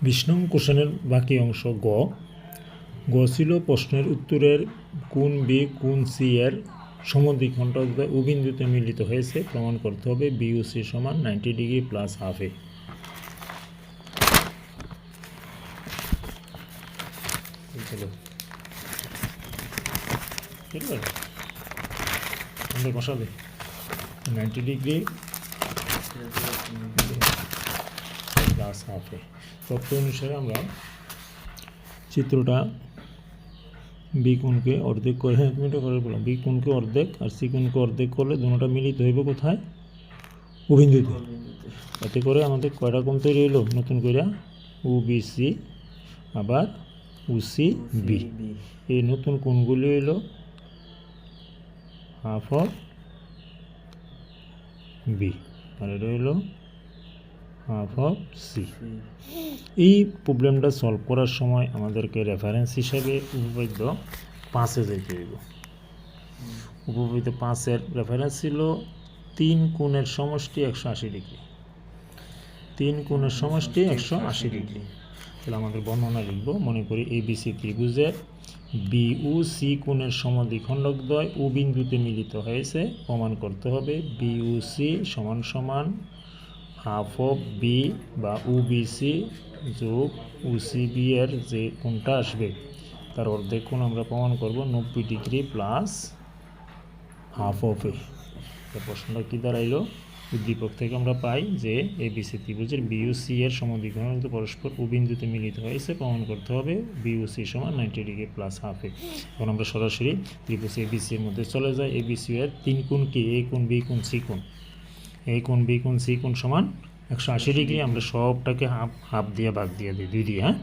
২০ নং কোশ্চেনের বাকি অংশ গ ছিল প্রশ্নের উত্তরের কোন বি কোন সি এর সমদ্বিখণ্ডক দ্বয় ও বিন্দুতে মিলিত হয়েছে প্রমাণ করতে হবে বি ও সি সমান 90 ডিগ্রি প্লাস হাফ এ। ঠিক আছে, আমাদের বসাবে 90 ডিগ্রি প্লাস হাফ এ। তথ্য অনুসারে আমরা চিত্রটা বি কোণকে অর্ধেক করে, হ্যাঁ তুমি এটা করে বললাম, বি কোণকে অর্ধেক আর সি কোণকে অর্ধেক করলে দুটোটা মিলিত হইব কোথায়? ও বিন্দুতে। এতে করে আমাদের কয়টা কোণ তৈরি হইল নতুন করে? ও বি সি আবার ও সি বি। এই নতুন কোণগুলি হইল হাফ অফ বি আর এটা হইল হাফ অফ সি। এই প্রবলেমটা সলভ করার সময় আমাদেরকে রেফারেন্স হিসাবে উপপাদ্য 5-এ যেতে হইব। উপপাদ্য 5-এর রেফারেন্স ছিল 3 কোণের সমষ্টি 180 ডিগ্রি। 3 কোণের সমষ্টি 180 ডিগ্রি। তাহলে আমাদের বর্ণনা লিখব। মনে করি এবিসি ত্রিভুজের বি ও সি কোণের সমদ্বিখণ্ডক দ্বয় ও বিন্দুতে মিলিত হয়েছে প্রমাণ করতে হবে বি ও সি সমান সমান হাফ অফ বি বা ও বি সি যোগ ও সি বি এর যে কোণটা আসবে তার অর্ধেক কোণ আমরা প্রমাণ করব 90 ডিগ্রি প্লাস হাফ অফ এ। প্রশ্নটা কী দাঁড়াইলো? উদ্দীপক থেকে আমরা পাই যে এবিসি ত্রিভুজের বি ও সি এর সমদ্বিখণ্ডক পরস্পর ও বিন্দুতে মিলিত হয়েছে প্রমাণ করতে হবে বি ও সি সমান 90 ডিগ্রি প্লাস হাফ এ। এখন আমরা সরাসরি ত্রিভুজ এবিসি এর মধ্যে চলে যাই। এবিসি এর 3 কোণ কি? এ কোণ বি কোণ সি কোণ। এ কোণ বি কোণ সি কোণ সমান 180 ডিগ্রি। আমরা সবটাকে হাফ দিয়ে ভাগ দিয়ে দিই, 2 দিয়ে, হ্যাঁ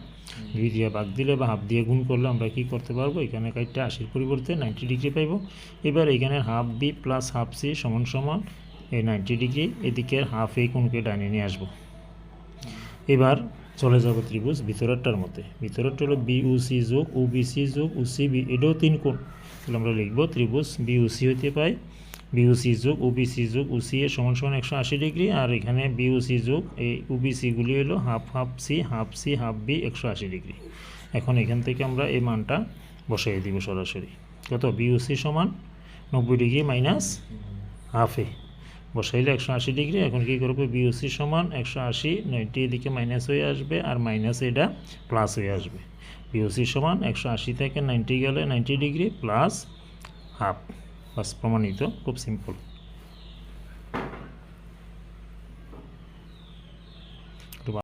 2 দিয়ে ভাগ দিলে বা হাফ দিয়ে গুণ করলে আমরা কি করতে পারবো? এখানে কাইটটা 80 পরিবর্তে 90 ডিগ্রি পাইব। এবার এখানে half B plus half C সমান সমান এই 90 ডিগ্রি, এদিকে হাফ এই কোণকে ডাইনে নিয়ে আসবো। এবার চলে যাব ত্রিভুজ ভিতরেরটার মধ্যে। ভিতরেরটা হলো বি ও সি যোগ ও বি সি যোগ ও সি বি, এটাও 3 কোণ। তাহলে আমরা লিখবো ত্রিভুজ বি ও সি হইতে পাই বি ও সি যোগ ও বি সি যোগ ও সি এর সমান সমান 180 ডিগ্রি, আর এখানে বি ও সি যোগ এই ও বি সিগুলি হলো half half C half B 180 degree. এখন এখান থেকে আমরা এই মানটা বসাই দিব সরাসরি। কত? বি ও সি সমান 90 ডিগ্রি মাইনাস হাফ এ বসাইলে 180 ডিগ্রি। এখন কী করবো? বি ও সি সমান 180, 90 এদিকে মাইনাস হয়ে আসবে আর মাইনাস এটা প্লাস হয়ে আসবে। বি ও সি সমান 180 থেকে 90 গেলে 90 ডিগ্রি প্লাস হাফ। বাস প্রমাণিত, খুব সিম্পল।